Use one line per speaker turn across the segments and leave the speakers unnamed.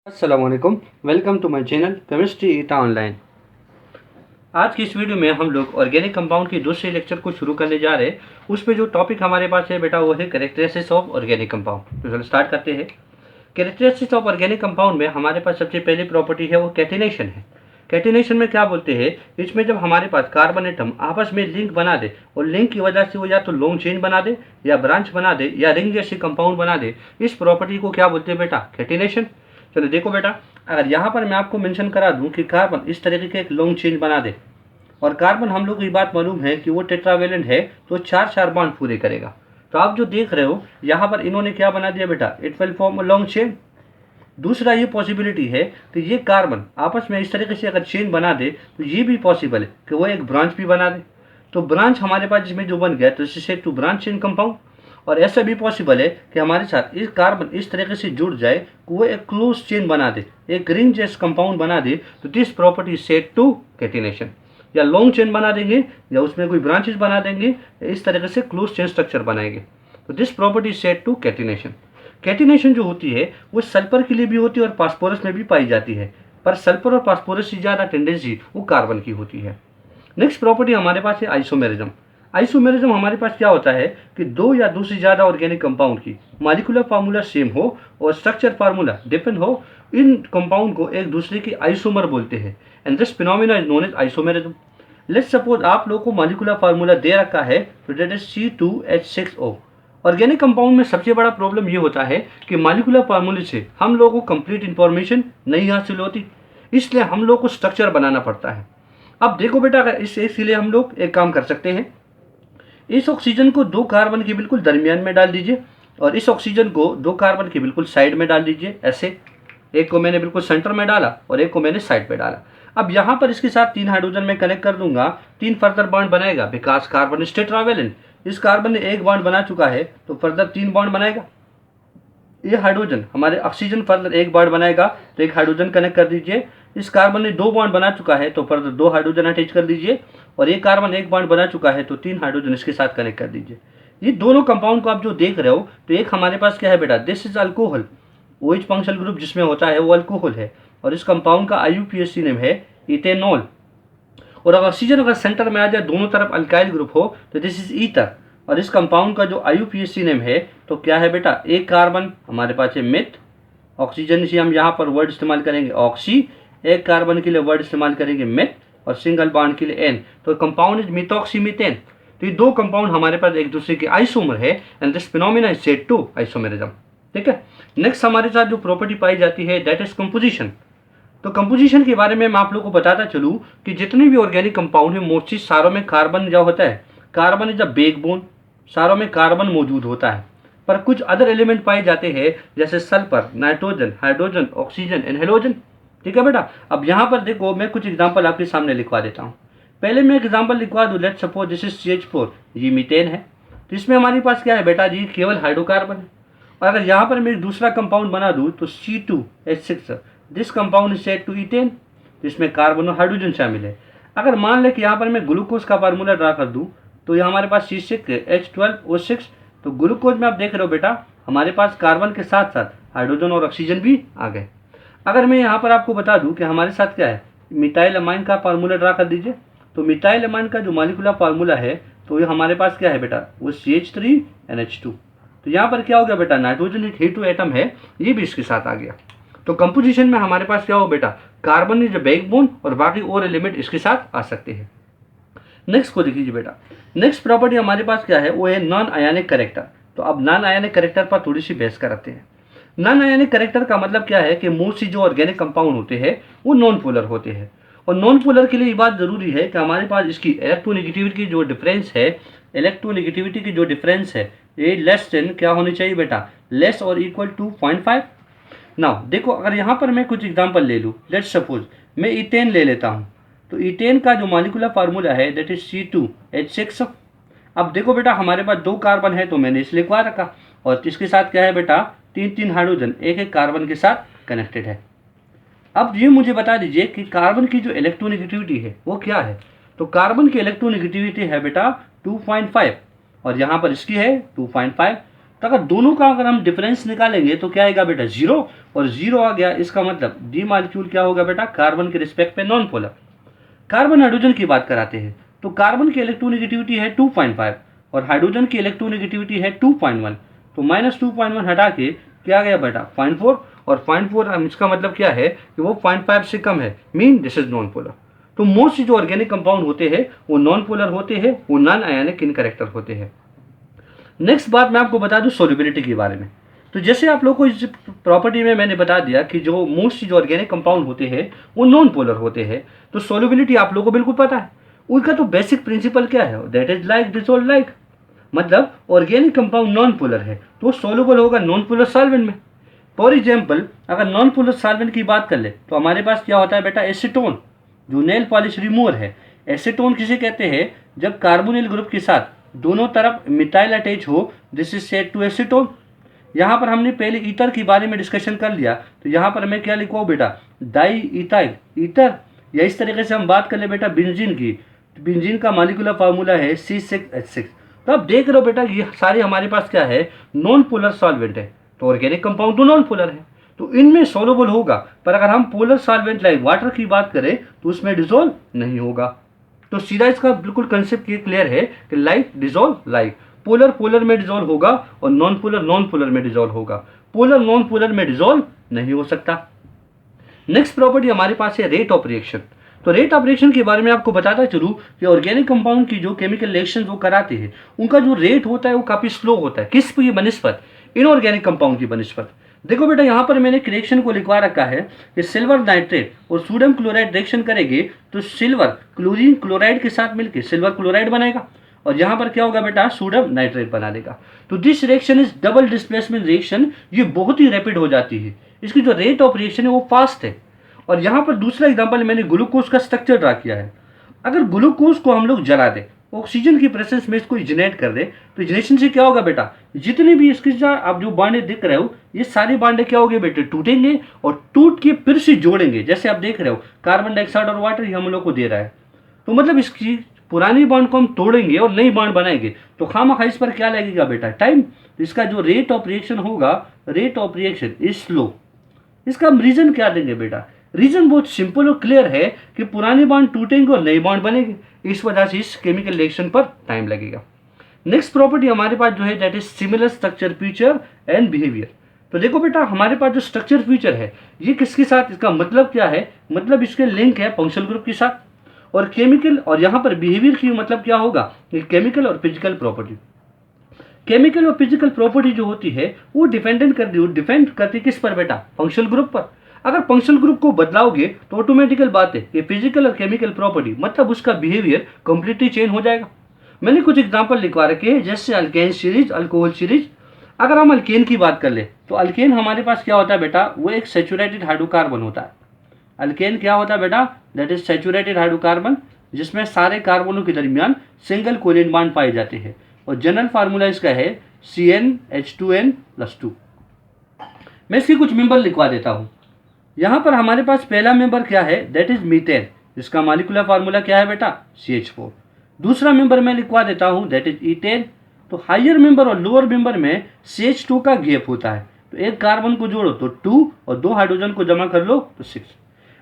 अस्सलामुअलैकुम। Welcome to my channel chemistry eta online. आज की इस वीडियो में हम लोग ऑर्गेनिक कंपाउंड की दूसरे लेक्चर को शुरू करने जा रहे हैं। उस पे जो टॉपिक हमारे पास है बेटा वो है कैरेक्टरिस्टिक्स ऑफ ऑर्गेनिक कंपाउंड। तो चलो स्टार्ट करते हैं। कैरेक्टरिस्टिक्स ऑफ ऑर्गेनिक कंपाउंड में हमारे पास सबसे पहली प्रॉपर्टी है वो कैटिनेशन है। कैटिनेशन में क्या बोलते हैं, इसमें जब हमारे पास कार्बन एटम आपस में लिंक बना दे और लिंक की वजह से वो या तो लॉन्ग चेन बना दे या ब्रांच बना दे या रिंग जैसी कंपाउंड बना दे, इस प्रॉपर्टी को क्या बोलते हैं बेटा, कैटिनेशन। चलो देखो बेटा, अगर यहाँ पर मैं आपको मेंशन करा दूं कि कार्बन इस तरीके के एक लॉन्ग चेन बना दे और कार्बन हम लोग को ये बात मालूम है कि वो टेट्रावेलेंट है, तो चार चार बॉन्ड पूरे करेगा। तो आप जो देख रहे हो यहाँ पर इन्होंने क्या बना दिया बेटा, it will form a long chain. दूसरा ये पॉसिबिलिटी है कि ये कार्बन आपस में इस तरीके से अगर चेन बना दे तो ये भी पॉसिबल है कि वो एक ब्रांच भी बना दे। तो ब्रांच हमारे पास जिसमें जो बन गया तो इससे टू ब्रांच चेन कंपाउंड। और ऐसा भी पॉसिबल है कि हमारे साथ इस कार्बन इस तरीके से जुड़ जाए कि वो एक क्लोज चेन बना दे, एक रिंग जैस कंपाउंड बना दे। तो this property set to catenation. या लॉन्ग चेन बना देंगे या उसमें कोई ब्रांचेस बना देंगे, इस तरीके से क्लोज चेन स्ट्रक्चर बनाएंगे। तो this property set to catenation. Catenation जो होती है वो सल्फर के लिए भी होती है और फास्फोरस में भी पाई जाती है, पर सल्फर और फास्फोरस से ज़्यादा टेंडेंसी वो कार्बन की होती है। नेक्स्ट प्रॉपर्टी हमारे पास है आइसोमेरिज्म। आइसोमेरिज्म हमारे पास क्या होता है कि दो या दो से ज़्यादा ऑर्गेनिक कंपाउंड की मॉलिक्यूलर फार्मूला सेम हो और स्ट्रक्चर फार्मूला डिफरेंट हो, इन कंपाउंड को एक दूसरे की आइसोमर बोलते हैं and this phenomena is known as isomerism. Let's suppose आप लोगों को मॉलिक्यूलर फार्मूला दे रखा है, तो that is C2H6O। Organic compound में सबसे बड़ा प्रॉब्लम ये होता है कि मॉलिक्यूलर फार्मूले से हम लोगों को कंप्लीट इंफॉर्मेशन नहीं हासिल होती, इसलिए हम लोग को स्ट्रक्चर बनाना पड़ता है। अब देखो बेटा, अगर इसलिए हम लोग एक काम कर सकते हैं, इस ऑक्सीजन को दो कार्बन के बिल्कुल दरमियान में डाल दीजिए और इस ऑक्सीजन को दो कार्बन के बिल्कुल साइड में डाल दीजिए। ऐसे एक को मैंने बिल्कुल सेंटर में डाला और एक को मैंने साइड पे डाला। अब यहाँ पर इसके साथ तीन हाइड्रोजन में कनेक्ट कर दूंगा, तीन फर्दर बॉन्ड बनाएगा बिकॉज कार्बन इज टेट्रावेलेंट। इस कार्बन ने एक बॉन्ड बना चुका है तो फर्दर तीन बॉन्ड बनाएगा। ये हाइड्रोजन हमारे ऑक्सीजन फर्दर एक बॉन्ड बनाएगा तो एक हाइड्रोजन कनेक्ट कर दीजिए। इस कार्बन ने दो बॉन्ड बना चुका है तो फर्दर दो हाइड्रोजन अटैच कर दीजिए और ये कार्बन एक बॉन्ड बना चुका है तो तीन हाइड्रोजन इसके साथ कनेक्ट कर दीजिए। ये दोनों कंपाउंड को आप जो देख रहे हो, तो एक हमारे पास क्या है बेटा, this is alcohol. OH functional group जिसमें होता है वो अल्कोहल है और इस कंपाउंड का IUPAC नेम है इथेनॉल। और अगर ऑक्सीजन अगर सेंटर में आ जाए, दोनों तरफ अल्काइल ग्रुप हो, तो दिस इज ईथर। और इस कंपाउंड का जो IUPAC नेम है तो क्या है बेटा, एक कार्बन हमारे पास है मिथ, ऑक्सीजन से हम यहाँ पर वर्ड इस्तेमाल करेंगे ऑक्सी, एक कार्बन के लिए वर्ड इस्तेमाल करेंगे मिथ और सिंगल बॉन्ड के लिए एन, तो कंपाउंड इज मिथॉक्सीमीथेन। तो ये दो कंपाउंड हमारे पास एक दूसरे के आइसोमर है and this phenomena is said to isomerism. ठीक है। नेक्स्ट हमारे साथ जो प्रॉपर्टी पाई जाती है दैट इज कंपोजिशन। तो कंपोजिशन के बारे में मैं आप लोगों को बताता चलूँ कि जितने भी ऑर्गेनिक कंपाउंड है मोस्टली सारों में कार्बन जो होता है, कार्बन इज अ बैकबोन, सारों में कार्बन मौजूद होता है। पर कुछ अदर एलिमेंट पाए जाते हैं जैसे sulphur, nitrogen, hydrogen, oxygen and halogen. ठीक है बेटा। अब यहाँ पर देखो, मैं कुछ एग्जांपल आपके सामने लिखवा देता हूँ। पहले मैं एक एग्जांपल लिखवा दूँ, let's suppose this is CH4, ये मीथेन है। तो इसमें हमारे पास क्या है बेटा जी, केवल हाइड्रोकार्बन है। और अगर यहाँ पर मैं एक दूसरा कंपाउंड बना दूँ तो C2H6, this compound is said to ethane, जिसमें कार्बन और हाइड्रोजन शामिल है। अगर मान लें कि यहाँ पर मैं ग्लूकोज का फार्मूला ड्रा कर दूँ तो ये हमारे पास C6H12O6। तो ग्लूकोज में आप देख रहे हो बेटा, हमारे पास कार्बन के साथ साथ हाइड्रोजन और ऑक्सीजन भी आ गए। अगर मैं यहाँ पर आपको बता दूँ कि हमारे साथ क्या है, मिथाइल अमाइन का फार्मूला ड्रा कर दीजिए। तो मिथाइल अमाइन का जो मॉलिक्यूलर फार्मूला है तो ये हमारे पास क्या है बेटा, वो CH3NH2। तो यहाँ पर क्या हो गया बेटा, नाइट्रोजन एक He2 एटम है, ये भी इसके साथ आ गया। तो कंपोजिशन में हमारे पास क्या हो बेटा, कार्बन इज बैकबोन और बाकी और एलिमेंट इसके साथ आ सकते हैं। नेक्स्ट को देखिए बेटा, नेक्स्ट प्रॉपर्टी हमारे पास क्या है, वो है नॉन आयनिक कैरेक्टर। तो अब नॉन आयनिक कैरेक्टर पर थोड़ी सी बहस कराते हैं। नॉन आयनिक कैरेक्टर का मतलब क्या है कि मोस्टली जो ऑर्गेनिक कंपाउंड होते हैं वो नॉन पोलर होते हैं। और नॉन पोलर के लिए ये बात जरूरी है कि हमारे पास इसकी इलेक्ट्रोनेगेटिविटी की जो डिफरेंस है, इलेक्ट्रोनेगेटिविटी की जो डिफरेंस है ये लेस देन क्या होनी चाहिए बेटा, लेस और इक्वल टू 0.5। नाउ देखो, अगर यहाँ पर मैं कुछ एग्जांपल ले लूँ, लेट्स सपोज मैं इथेन ले लेता हूँ। तो इथेन का जो मॉलिक्यूलर फार्मूला है दैट इज C2H6। अब देखो बेटा, हमारे पास दो कार्बन है तो मैंने इसे लिखवा रखा और इसके साथ क्या है बेटा, तीन तीन हाइड्रोजन एक एक कार्बन के साथ कनेक्टेड है। अब ये मुझे बता दीजिए कि कार्बन की जो इलेक्ट्रोनेगेटिविटी है वो क्या है। तो कार्बन की इलेक्ट्रोनेगेटिविटी है बेटा 2.5 और यहाँ पर इसकी है 2.5। तो अगर दोनों का अगर हम डिफरेंस निकालेंगे तो क्या आएगा बेटा 0, और 0 आ गया, इसका मतलब डी मॉलिक्यूल क्या होगा बेटा कार्बन के रिस्पेक्ट में नॉन पोलर। कार्बन हाइड्रोजन की बात कराते हैं तो कार्बन की इलेक्ट्रोनेगेटिविटी है 2.5 और हाइड्रोजन की इलेक्ट्रोनेगेटिविटी है 2.1, तो -2.1 हटा के क्या आ गया बेटा 0.4, और 0.4 इसका मतलब क्या है कि वो 0.5 से कम है, mean this is non polar. तो मोस्ट जो ऑर्गेनिक कंपाउंड होते हैं वो नॉन पोलर होते हैं, वो नॉन आयनिक इन कैरेक्टर होते हैं। नेक्स्ट बात मैं आपको बता दूं सोल्युबिलिटी के बारे में। तो जैसे आप लोगों को इस प्रॉपर्टी में मैंने बता दिया कि जो मोस्ट जो ऑर्गेनिक कंपाउंड होते हैं वो नॉन पोलर होते हैं, तो सोल्युबिलिटी आप लोगों को बिल्कुल पता है। उनका तो बेसिक प्रिंसिपल क्या है, that is like dissolve like, मतलब ऑर्गेनिक कंपाउंड नॉन पोलर है तो सोल्युबल होगा नॉन पोलर सॉल्वेंट में। फॉर एग्जाम्पल अगर नॉन पोलर सॉल्वेंट की बात कर ले तो हमारे पास क्या होता है बेटा एसीटोन, जो नेल पॉलिश रिमूवर है। एसीटोन किसे कहते हैं, जब कार्बोनिल ग्रुप के साथ दोनों तरफ मिथाइल अटैच हो, this is said to acetone. यहाँ पर हमने पहले ईथर के बारे में डिस्कशन कर लिया, तो यहाँ पर मैं क्या लिखूँ बेटा डाई इथाइल ईथर, या इस तरीके से हम बात कर ले बेटा बेंजीन की, तो बेंजीन का मॉलिक्यूलर फार्मूला है C6H6। तो आप देख रहे हो बेटा ये सारे हमारे पास क्या है नॉन पोलर सॉल्वेंट है, तो ऑर्गेनिक कंपाउंड तो नॉन पोलर है, तो इनमें सोलुबल होगा। पर अगर हम पोलर सॉल्वेंट लाइक वाटर की बात करें तो उसमें डिसॉल्व नहीं होगा। तो सीधा इसका बिल्कुल कंसेप्ट ये क्लियर है कि like dissolve like, polar polar में डिसॉल्व होगा और नॉन पोलर में डिसॉल्व होगा, पोलर नॉन पोलर में डिसॉल्व नहीं हो सकता। नेक्स्ट प्रॉपर्टी हमारे पास है रेट ऑफ रिएक्शन। तो रेट ऑफ रिएक्शन के बारे में आपको बताता चलूँ कि ऑर्गेनिक कंपाउंड की जो केमिकल रिएक्शन वो कराते हैं उनका जो रेट होता है वो काफ़ी स्लो होता है, किस की बनिस्बत, इनऑर्गेनिक कंपाउंड की बनिस्बत। देखो बेटा यहाँ पर मैंने रिएक्शन को लिखवा रखा है कि सिल्वर नाइट्रेट और सोडियम क्लोराइड रिएक्शन करेंगे तो सिल्वर क्लोरीन क्लोराइड के साथ मिलकर सिल्वर क्लोराइड बनेगा, और यहाँ पर क्या होगा बेटा सोडियम नाइट्रेट बना देगा। तो this reaction is double displacement reaction, ये बहुत ही रैपिड हो जाती है, इसकी जो रेट ऑफ रिएक्शन है वो फास्ट है। और यहाँ पर दूसरा एग्जाम्पल मैंने ग्लूकोज का स्ट्रक्चर ड्रा किया है। अगर ग्लूकोज को हम लोग जला दें, ऑक्सीजन की प्रेजेंस में इसको जनरेट कर दे, तो इजनेशन से क्या होगा बेटा जितने भी इसके साथ आप जो बांडे दिख रहे हो ये सारे बांडे क्या होंगे बेटे टूटेंगे, और टूट के फिर से जोड़ेंगे। जैसे आप देख रहे हो कार्बन डाइऑक्साइड और वाटर ये हम लोग को दे रहा है, तो मतलब इसकी पुरानी बॉन्ड को हम तोड़ेंगे और नई बॉन्ड बनाएंगे, तो खामखा इस पर क्या लगेगा बेटा टाइम। तो इसका जो रेट ऑफ रिएक्शन होगा, rate of reaction is slow. इसका हम रीजन क्या देंगे बेटा, रीजन बहुत सिंपल और क्लियर है कि पुरानी बॉन्ड टूटेंगे और नई बॉन्ड बनेगी, इस वजह से इस केमिकल रिएक्शन पर टाइम लगेगा। नेक्स्ट प्रॉपर्टी हमारे पास जो है that is similar structure feature and behaviour. तो देखो बेटा हमारे पास जो स्ट्रक्चर फीचर है ये किसके साथ, इसका मतलब क्या है, मतलब इसके लिंक है फंक्शनल ग्रुप के साथ, और केमिकल और यहाँ पर बिहेवियर की मतलब क्या होगा केमिकल और फिजिकल प्रॉपर्टी। केमिकल और फिजिकल प्रॉपर्टी जो होती है वो डिपेंड करती किस पर बेटा फंक्शनल ग्रुप पर। अगर फंक्शनल ग्रुप को बदलाओगे तो ऑटोमेटिकल बात है कि फिजिकल और केमिकल प्रॉपर्टी मतलब उसका बिहेवियर कंप्लीटली चेंज हो जाएगा। मैंने कुछ एग्जांपल लिखवा रखे हैं, जैसे अल्केन सीरीज, अल्कोहल सीरीज। अगर हम अल्केन की बात कर ले तो अल्केन हमारे पास क्या होता है बेटा, वो एक सैचुरेटेड हाइड्रोकार्बन होता है। अल्केन क्या होता है बेटा, दैट इज सैचुरेटेड हाइड्रोकार्बन, जिसमें सारे कार्बनों के दरमियान सिंगल कोवेलेंट बॉन्ड पाए जाते हैं, और जनरल फार्मूला इसका है CnH2n+2। मैं इसकी कुछ मेंबर लिखवा देता हूँ। यहाँ पर हमारे पास पहला मेंबर क्या है, दैट इज मीथेन, जिसका मॉलिक्यूलर फार्मूला क्या है बेटा CH4। दूसरा मेंबर मैं लिखवा देता हूँ दैट इज ईथेन। तो हायर मेंबर और लोअर मेंबर में CH2 का गैप होता है, तो एक कार्बन को जोड़ो तो 2 और 2 हाइड्रोजन को जमा कर लो तो 6।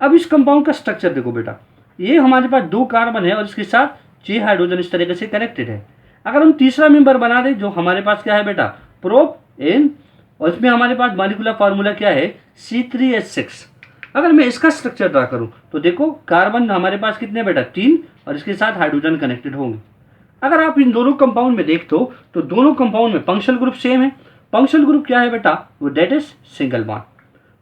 अब इस कंपाउंड का स्ट्रक्चर देखो बेटा, ये हमारे पास 2 कार्बन है और इसके साथ 6 हाइड्रोजन इस तरीके से कनेक्टेड है। अगर हम तीसरा मेंबर बना दें जो हमारे पास क्या है बेटा प्रोपेन, और इसमें हमारे पास मॉलिक्यूलर फार्मूला क्या है C3H6। अगर मैं इसका स्ट्रक्चर ड्रा करूं तो देखो कार्बन हमारे पास कितने बेटा 3, और इसके साथ हाइड्रोजन कनेक्टेड होंगे। अगर आप इन दोनों कंपाउंड में देखते हो तो दोनों कंपाउंड में फंक्शनल ग्रुप सेम है। फंक्शनल ग्रुप क्या है बेटा, वो दैट इज सिंगल बॉन्ड।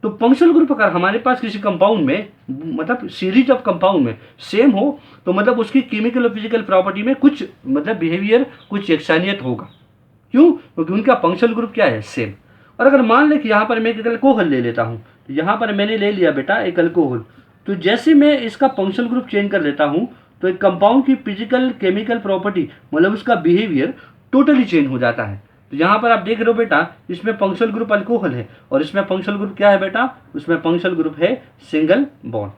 तो फंक्शनल ग्रुप अगर हमारे पास किसी कंपाउंड में मतलब सीरीज ऑफ कंपाउंड में सेम हो तो मतलब उसकी केमिकल और फिजिकल प्रॉपर्टी में कुछ मतलब बिहेवियर कुछ यकसानियत होगा। क्यों, क्योंकि उनका फंक्शनल ग्रुप क्या है सेम। और अगर मान ले कि यहाँ पर मैं एक अल्कोहल ले लेता हूँ, तो यहाँ पर मैंने ले लिया बेटा एक अल्कोहल, तो जैसे मैं इसका फंक्शनल ग्रुप चेंज कर लेता हूँ तो एक कंपाउंड की फिजिकल केमिकल प्रॉपर्टी मतलब उसका बिहेवियर टोटली चेंज हो जाता है। तो यहाँ पर आप देख रहे हो बेटा इसमें फंक्शनल ग्रुप अल्कोहल है और इसमें फंक्शनल ग्रुप क्या है बेटा, उसमें फंक्शनल ग्रुप है सिंगल बॉन्ड।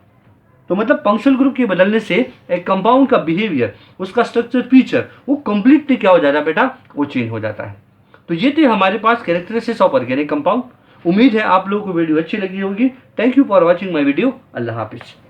तो मतलब फंक्शनल ग्रुप के बदलने से एक कंपाउंड का बिहेवियर उसका स्ट्रक्चर फीचर वो कंप्लीटली क्या हो जाता है बेटा, वो चेंज हो जाता है। तो ये थे हमारे पास कैरेक्टरिस्टिक्स ऑफ ऑर्गेनिक कंपाउंड। उम्मीद है आप लोगों को वीडियो अच्छी लगी होगी। Thank you for watching my video. अल्लाह हाफिज़।